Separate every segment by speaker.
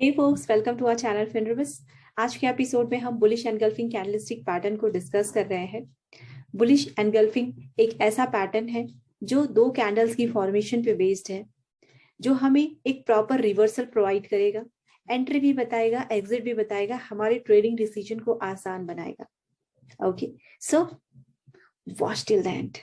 Speaker 1: Hey folks, welcome to our channel फिनरविस। आज के एपिसोड में हम बुलिश एनगल्फिंग कैंडलस्टिक पैटर्न को डिस्कस कर रहे हैं। बुलिश एनगल्फिंग एक ऐसा पैटर्न है जो दो कैंडल्स की फॉर्मेशन पे बेस्ड है, जो हमें एक प्रॉपर रिवर्सल प्रोवाइड करेगा, एंट्री भी बताएगा, एग्जिट भी बताएगा, हमारे ट्रेडिंग डिसीजन को आसान बनाएगा। Okay, so watch till the end.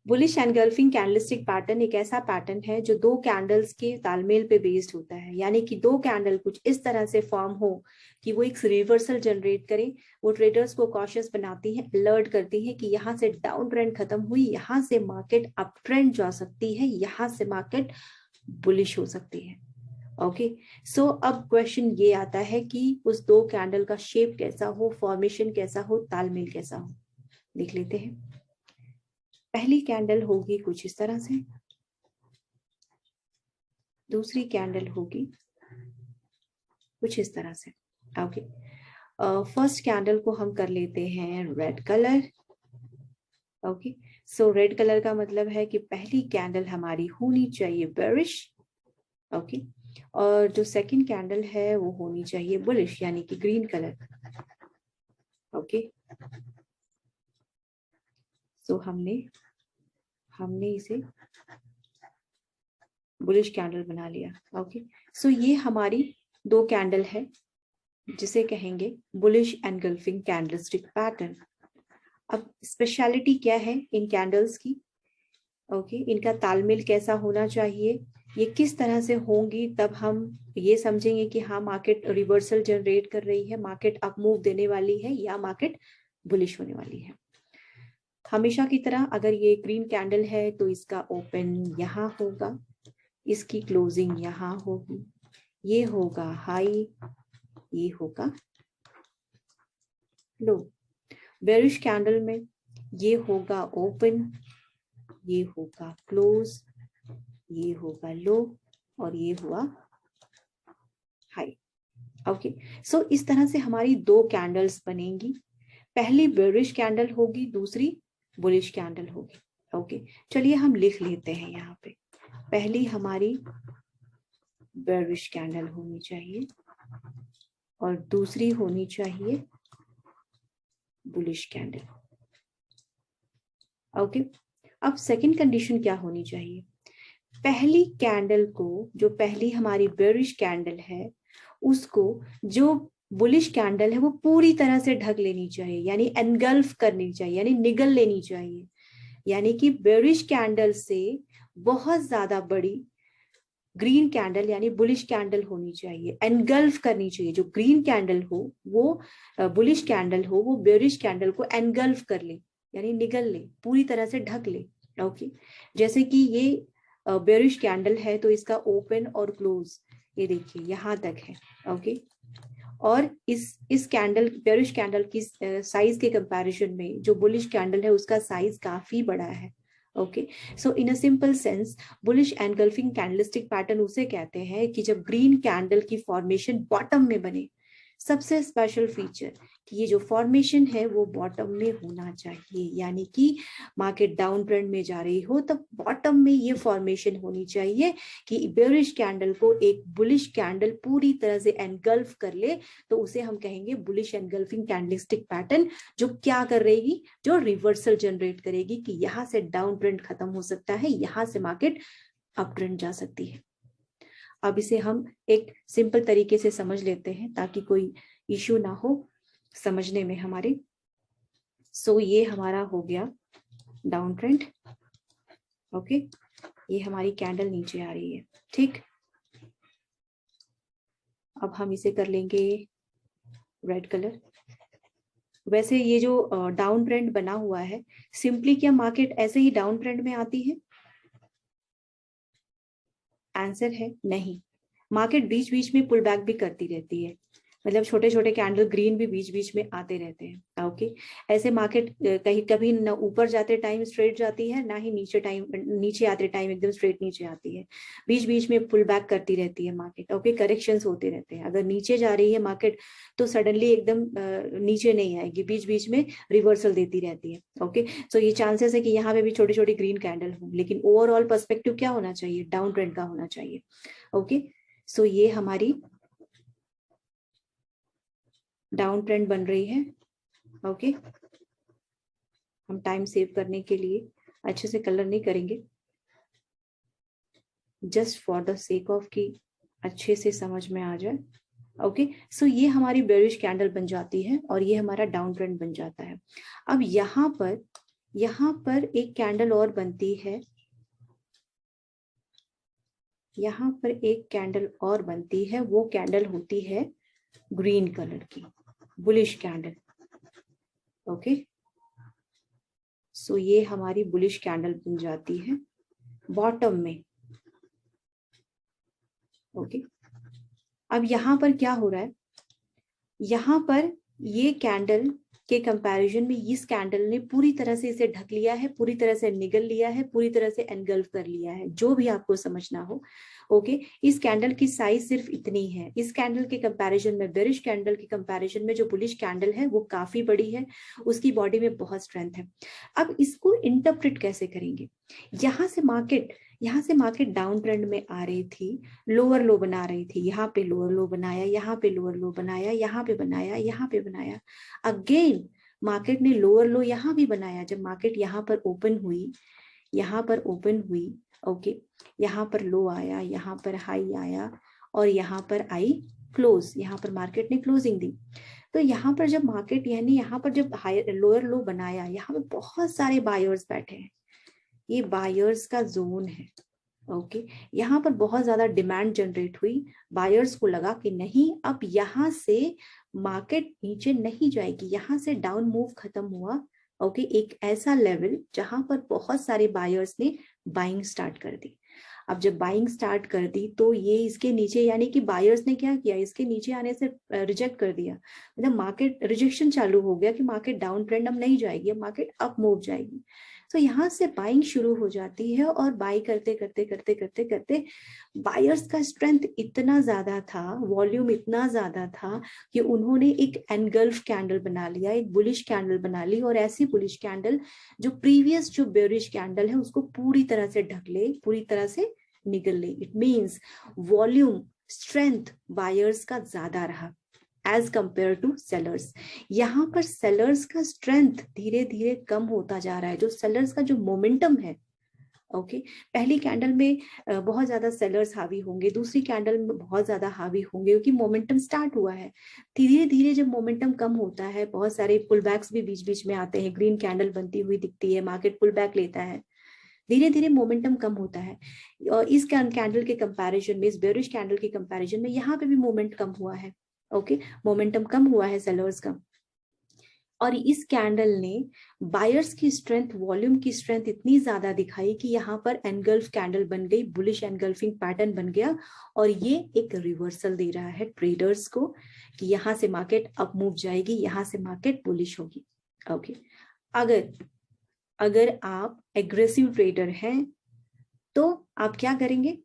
Speaker 1: Bullish engulfing candlestick pattern एक ऐसा पैटर्न है जो दो कैंडल्स के तालमेल पे बेस्ड होता है, यानी कि दो कैंडल कुछ इस तरह से फॉर्म हो कि वो एक रिवर्सल जनरेट करे। वो ट्रेडर्स को कॉशियस बनाती है, अलर्ट करती है कि यहाँ से डाउन ट्रेंड खत्म हुई, यहाँ से मार्केट अप ट्रेंड जा सकती है, यहाँ से मार्केट बुलिश हो सकती है। ओके, सो अब क्वेश्चन ये आता है कि उस दो कैंडल का शेप कैसा हो, फॉर्मेशन कैसा हो, तालमेल कैसा हो। देख लेते हैं। पहली कैंडल होगी कुछ इस तरह से, दूसरी कैंडल होगी कुछ इस तरह से। ओके, फर्स्ट कैंडल को हम कर लेते हैं रेड कलर। ओके, सो रेड कलर का मतलब है कि पहली कैंडल हमारी होनी चाहिए बेरिश। ओके, और जो सेकंड कैंडल है वो होनी चाहिए बुलिश, यानी कि ग्रीन कलर। ओके, सो हमने इसे बुलिश कैंडल बना लिया। ओके, सो ये हमारी दो कैंडल है जिसे कहेंगे बुलिश एनगल्फिंग कैंडलस्टिक पैटर्न। अब स्पेशलिटी क्या है इन कैंडल्स की? ओके, इनका तालमेल कैसा होना चाहिए, ये किस तरह से होंगी, तब हम ये समझेंगे कि हाँ मार्केट रिवर्सल जनरेट कर रही है, मार्केट अप मूव देने वाली है या मार्केट बुलिश होने वाली है। हमेशा की तरह अगर ये ग्रीन कैंडल है तो इसका ओपन यहाँ होगा, इसकी क्लोजिंग यहाँ होगी, ये होगा हाई, ये होगा लो। बेरिश कैंडल में ये होगा ओपन, ये होगा क्लोज, ये होगा लो, और ये हुआ हाई। ओके, सो इस तरह से हमारी दो कैंडल्स बनेंगी। पहली बेरिश कैंडल होगी, दूसरी बुलिश कैंडल होगी। ओके, चलिए हम लिख लेते हैं यहाँ पे। पहली हमारी बेरिश कैंडल होनी चाहिए और दूसरी होनी चाहिए बुलिश कैंडल। ओके, अब सेकंड कंडीशन क्या होनी चाहिए? पहली कैंडल को, जो पहली हमारी बेरिश कैंडल है, उसको जो बुलिश कैंडल है वो पूरी तरह से ढक लेनी चाहिए, यानी एनगल्फ करनी चाहिए, यानी निगल लेनी चाहिए। यानी कि बेरिश कैंडल से बहुत ज्यादा बड़ी ग्रीन कैंडल यानी बुलिश कैंडल होनी चाहिए, एनगल्फ करनी चाहिए। जो ग्रीन कैंडल हो वो बुलिश कैंडल हो, वो बेरिश कैंडल को एनगल्फ कर ले, यानी निगल ले, पूरी तरह से ढक ले। ओके, जैसे कि ये बेरिश कैंडल है तो इसका ओपन और क्लोज ये देखिए यहाँ तक है। ओके, और इस कैंडल बेरिश कैंडल की साइज के कंपैरिजन में जो बुलिश कैंडल है उसका साइज काफी बड़ा है। Okay, so in a simple sense bullish engulfing candlestick pattern उसे कहते हैं कि जब ग्रीन कैंडल की फॉर्मेशन बॉटम में बने। सबसे स्पेशल फीचर कि ये जो फॉर्मेशन है वो बॉटम में होना चाहिए, यानी कि मार्केट डाउन ट्रेंड में जा रही हो तब बॉटम में ये फॉर्मेशन होनी चाहिए कि बेरिश कैंडल को एक बुलिश कैंडल पूरी तरह से एनगल्फ कर ले, तो उसे हम कहेंगे बुलिश एनगल्फिंग कैंडलस्टिक पैटर्न। जो क्या कर रहेगी, जो रिवर्सल जनरेट करेगी कि यहाँ से डाउन ट्रेंड खत्म हो सकता है, यहाँ से मार्केट अप ट्रेंड जा सकती है। अब इसे हम एक सिंपल तरीके से समझ लेते हैं ताकि कोई इश्यू ना हो समझने में हमारे। सो ये हमारा हो गया डाउन ट्रेंड। ओके, ये हमारी कैंडल नीचे आ रही है, ठीक। अब हम इसे कर लेंगे रेड कलर। वैसे ये जो डाउन ट्रेंड बना हुआ है, सिंपली क्या मार्केट ऐसे ही डाउन ट्रेंड में आती है? आंसर है नहीं। मार्केट बीच बीच में पुल बैक भी करती रहती है, मतलब छोटे छोटे कैंडल ग्रीन भी बीच बीच में आते रहते हैं। ओके, ऐसे मार्केट कहीं कभी न ऊपर जाते टाइम स्ट्रेट जाती है, ना ही नीचे आते टाइम एकदम स्ट्रेट नीचे आती है, बीच बीच में पुल बैक करती रहती है मार्केट। ओके, करेक्शंस होते रहते हैं। अगर नीचे जा रही है मार्केट तो सडनली एकदम नीचे नहीं आएगी, बीच बीच में रिवर्सल देती रहती है। ओके, सो ये चांसेस है कि यहाँ पे भी छोटी छोटी ग्रीन कैंडल हो, लेकिन ओवरऑल पर्सपेक्टिव क्या होना चाहिए, डाउन ट्रेंड का होना चाहिए। ओके, सो ये हमारी डाउन ट्रेंड बन रही है। ओके, हम टाइम सेव करने के लिए अच्छे से कलर नहीं करेंगे, just for the sake of कि अच्छे से समझ में आ जाए। ओके, सो ये हमारी बेरिश कैंडल बन जाती है और ये हमारा डाउन ट्रेंड बन जाता है। अब यहाँ पर एक कैंडल और बनती है, यहाँ पर एक कैंडल और बनती है, वो कैंडल होती है ग्रीन कलर की, बुलिश कैंडल। ओके, सो ये हमारी बुलिश कैंडल बन जाती है बॉटम में। ओके, अब यहाँ पर क्या हो रहा है, यहाँ पर ये कैंडल के कंपैरिजन में इस कैंडल ने पूरी तरह से इसे ढक लिया है, पूरी तरह से निगल लिया है, पूरी तरह से एनगल्फ कर लिया है, जो भी आपको समझना हो। ओके, इस कैंडल की साइज सिर्फ इतनी है। इस कैंडल के कंपैरिजन में, बेरिश कैंडल के कंपैरिजन में जो बुलिश कैंडल है वो काफी बड़ी है, उसकी बॉडी में बहुत स्ट्रेंथ है। अब इसको इंटरप्रेट कैसे करेंगे, यहाँ से मार्केट डाउन ट्रेंड में आ रही थी, लोअर लो बना रही थी, यहाँ पे लोअर लो बनाया, यहाँ पे लोअर लो बनाया, यहाँ पे बनाया, यहाँ पे बनाया, अगेन मार्केट ने लोअर लो यहाँ भी बनाया। जब मार्केट यहाँ पर ओपन हुई, ओके, यहाँ पर लो आया, यहाँ पर हाई आया और यहाँ पर आई क्लोज, यहाँ पर मार्केट ने क्लोजिंग दी। तो यहाँ पर जब मार्केट यानी यहाँ पर जब लोअर लो बनाया, यहाँ पे बहुत सारे बायर्स बैठे हैं, ये बायर्स का जोन है। ओके, यहाँ पर बहुत ज्यादा डिमांड जनरेट हुई, बायर्स को लगा कि नहीं, अब यहाँ से मार्केट नीचे नहीं जाएगी, यहाँ से डाउन मूव खत्म हुआ। ओके, एक ऐसा लेवल जहां पर बहुत सारे बायर्स ने बाइंग स्टार्ट कर दी। अब जब बाइंग स्टार्ट कर दी तो ये इसके नीचे, यानी कि बायर्स ने क्या किया, इसके नीचे आने से रिजेक्ट कर दिया, मतलब मार्केट रिजेक्शन चालू हो गया कि मार्केट डाउन ट्रेंड अब नहीं जाएगी, अब मार्केट अप मूव जाएगी। तो यहाँ से बाइंग शुरू हो जाती है और बाई करते करते करते करते करते बायर्स का स्ट्रेंथ इतना ज्यादा था, वॉल्यूम इतना ज्यादा था कि उन्होंने एक एनगल्फ कैंडल बना लिया, एक बुलिश कैंडल बना ली, और ऐसी बुलिश कैंडल जो प्रीवियस जो बेरिश कैंडल है उसको पूरी तरह से ढक ले, पूरी तरह से निगल ले। It means volume strength buyers का ज्यादा रहा एज कंपेयर टू सेलर्स। यहाँ पर सेलर्स का स्ट्रेंथ धीरे धीरे कम होता जा रहा है, जो सेलर्स का जो मोमेंटम है। ओके, पहली कैंडल में बहुत ज्यादा सेलर्स हावी होंगे, दूसरी कैंडल में बहुत ज्यादा हावी होंगे, क्योंकि मोमेंटम स्टार्ट हुआ है। धीरे धीरे जब मोमेंटम कम होता है, बहुत सारे पुल बैक्स भी बीच बीच में आते हैं, ग्रीन कैंडल बनती हुई दिखती है, मार्केट पुल बैक लेता है, धीरे धीरे मोमेंटम कम होता है। और इस कैंडल के कंपैरिजन में, इस बेरिश कैंडल के कंपैरिजन में यहाँ पे भी मोमेंट कम हुआ है। ओके, मोमेंटम कम हुआ है सेलर्स का, और इस कैंडल ने बायर्स की स्ट्रेंथ, वॉल्यूम की स्ट्रेंथ इतनी ज्यादा दिखाई कि यहाँ पर एनगल्फ कैंडल बन गई, बुलिश एनगल्फिंग पैटर्न बन गया, और ये एक रिवर्सल दे रहा है ट्रेडर्स को कि यहाँ से मार्केट अप मूव जाएगी, यहाँ से मार्केट बुलिश होगी। ओके, अगर आप एग्रेसिव ट्रेडर हैं तो आप क्या करेंगे,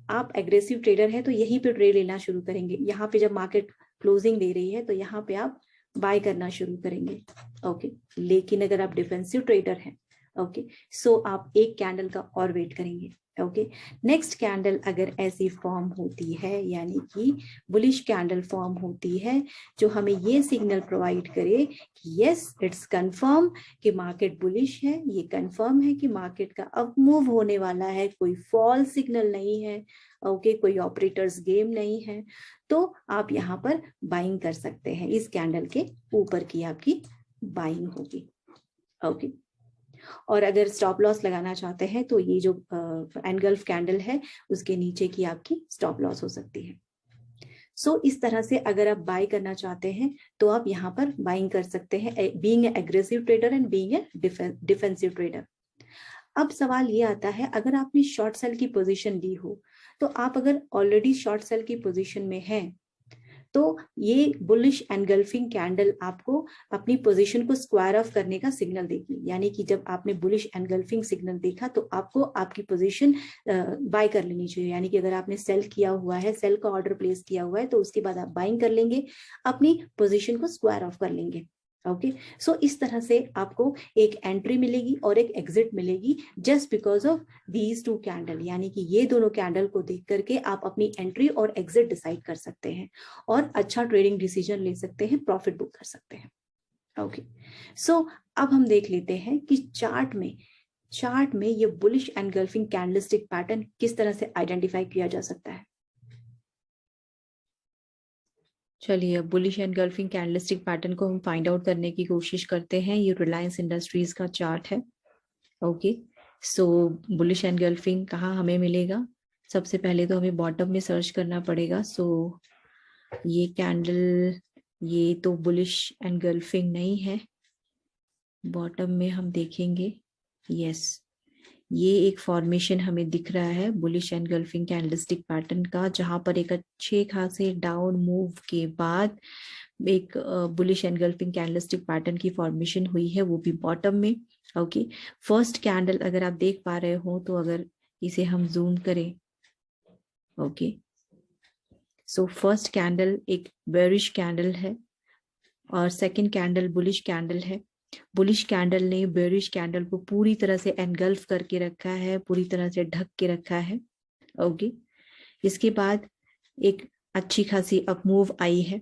Speaker 1: आप एग्रेसिव ट्रेडर हैं तो यहीं पे ट्रेड लेना शुरू करेंगे। यहाँ पे जब मार्केट क्लोजिंग दे रही है तो यहाँ पे आप बाय करना शुरू करेंगे। ओके, लेकिन अगर आप डिफेंसिव ट्रेडर हैं, ओके, सो आप एक कैंडल का और वेट करेंगे। ओके, नेक्स्ट कैंडल अगर ऐसी फॉर्म होती है, यानी कि बुलिश कैंडल फॉर्म होती है, जो हमें ये सिग्नल प्रोवाइड करे कि यस इट्स कंफर्म कि मार्केट बुलिश है, ये कंफर्म है कि मार्केट का अप मूव होने वाला है, कोई फॉल सिग्नल नहीं है, ओके, कोई ऑपरेटर्स गेम नहीं है, तो आप यहाँ पर बाइंग कर सकते हैं। इस कैंडल के ऊपर की आपकी बाइंग होगी। ओके, और अगर स्टॉप लॉस लगाना चाहते हैं तो ये जो एनगल्फ कैंडल है उसके नीचे की आपकी स्टॉप लॉस हो सकती है। सो इस तरह से अगर आप बाय करना चाहते हैं तो आप यहाँ पर बाइंग कर सकते हैं, being aggressive trader and being a defensive trader. अब सवाल ये आता है, अगर आपने शॉर्ट सेल की पोजीशन ली हो, तो आप अगर ऑलरेडी शॉर्ट सेल की पोजीशन में हैं, तो ये बुलिश एनगल्फिंग कैंडल आपको अपनी पोजीशन को स्क्वायर ऑफ करने का सिग्नल देगी। यानी कि जब आपने बुलिश एनगल्फिंग सिग्नल देखा तो आपको आपकी पोजीशन बाय कर लेनी चाहिए। यानी कि अगर आपने सेल किया हुआ है, सेल का ऑर्डर प्लेस किया हुआ है, तो उसके बाद आप बाइंग कर लेंगे, अपनी पोजीशन को स्क्वायर ऑफ कर लेंगे। ओके, सो इस तरह से आपको एक एंट्री मिलेगी और एक एग्जिट मिलेगी just because of these two candle. यानी कि ये दोनों कैंडल को देख करके आप अपनी एंट्री और एग्जिट डिसाइड कर सकते हैं और अच्छा ट्रेडिंग डिसीजन ले सकते हैं, प्रॉफिट बुक कर सकते हैं। ओके, सो अब हम देख लेते हैं कि चार्ट में ये बुलिश एनगल्फिंग कैंडलस्टिक पैटर्न किस तरह से आइडेंटिफाई किया जा सकता है।
Speaker 2: चलिए, अब बुलिश एनगल्फिंग कैंडलस्टिक पैटर्न को हम फाइंड आउट करने की कोशिश करते हैं। ये रिलायंस इंडस्ट्रीज का चार्ट है। ओके, सो बुलिश एनगल्फिंग कहाँ हमें मिलेगा? सबसे पहले तो हमें बॉटम में सर्च करना पड़ेगा। सो ये कैंडल, ये तो बुलिश एनगल्फिंग नहीं है। बॉटम में हम देखेंगे, यस, ये एक फॉर्मेशन हमें दिख रहा है बुलिश एनगल्फिंग कैंडलस्टिक पैटर्न का, जहां पर एक अच्छे खासे डाउन मूव के बाद एक बुलिश एनगल्फिंग कैंडलस्टिक पैटर्न की फॉर्मेशन हुई है, वो भी बॉटम में। ओके, फर्स्ट कैंडल अगर आप देख पा रहे हो तो अगर इसे हम जूम करें, ओके, सो फर्स्ट कैंडल एक बेरिश कैंडल है और सेकंड कैंडल बुलिश कैंडल है। बुलिश कैंडल ने बेरिश कैंडल को पूरी तरह से एनगल्फ करके रखा है, पूरी तरह से ढक के रखा है। ओके, इसके बाद एक अच्छी खासी अप मूव आई है।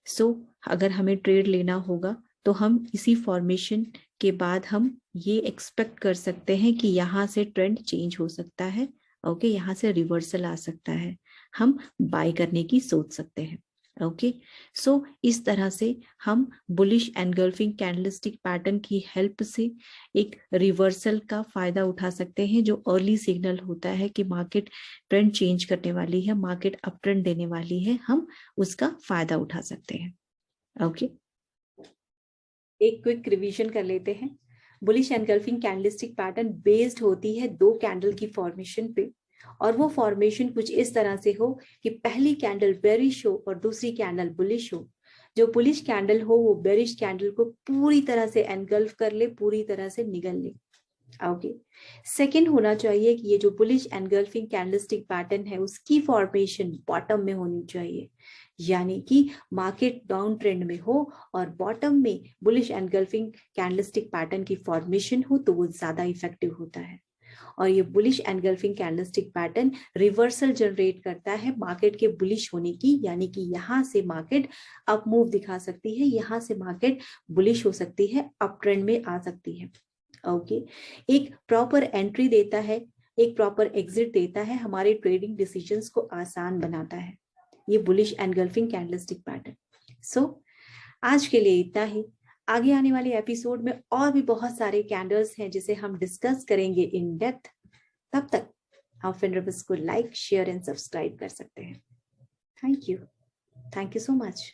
Speaker 2: सो अगर हमें ट्रेड लेना होगा तो हम इसी फॉर्मेशन के बाद हम ये एक्सपेक्ट कर सकते हैं कि यहाँ से ट्रेंड चेंज हो सकता है। ओके, यहाँ से रिवर्सल आ सकता है, हम बाय करने की सोच सकते हैं। ओके, सो इस तरह से हम बुलिश एनगल्फिंग कैंडलस्टिक पैटर्न की हेल्प से एक रिवर्सल का फायदा उठा सकते हैं, जो अर्ली सिग्नल होता है कि मार्केट ट्रेंड चेंज करने वाली है, मार्केट अप ट्रेंड देने वाली है, हम उसका फायदा उठा सकते हैं। ओके,
Speaker 1: एक क्विक रिवीजन कर लेते हैं। Bullish engulfing candlestick pattern based होती है दो कैंडल की फॉर्मेशन पे, और वो फॉर्मेशन कुछ इस तरह से हो कि पहली कैंडल बेरिश हो और दूसरी कैंडल बुलिश हो। जो बुलिश कैंडल हो वो बेरिश कैंडल को पूरी तरह से एनगल्फ कर ले, पूरी तरह से निगल ले। ओके, सेकंड होना चाहिए कि ये जो बुलिश एनगल्फिंग कैंडलस्टिक पैटर्न है उसकी फॉर्मेशन बॉटम में होनी चाहिए, यानी कि मार्केट डाउन ट्रेंड में हो और बॉटम में बुलिश एनगल्फिंग कैंडलस्टिक पैटर्न की फॉर्मेशन हो, तो वो ज्यादा इफेक्टिव होता है। और ये bullish engulfing candlestick pattern reversal generate करता है मार्केट के बुलिश होने की, यानी कि यहाँ से मार्केट अप मूव दिखा सकती है, यहाँ से मार्केट बुलिश हो सकती है, अप ट्रेंड में आ सकती है। ओके, एक प्रॉपर एंट्री देता है, एक प्रॉपर एग्जिट देता है, हमारे ट्रेडिंग डिसीजंस को आसान बनाता है ये बुलिश एनगल्फिंग कैंडलस्टिक पैटर्न। सो आज के लिए इतना ही। आगे आने वाले एपिसोड में और भी बहुत सारे कैंडल्स हैं जिसे हम डिस्कस करेंगे इन डेप्थ। तब तक आप फिनरबस को लाइक, शेयर एंड सब्सक्राइब कर सकते हैं। Thank you so much.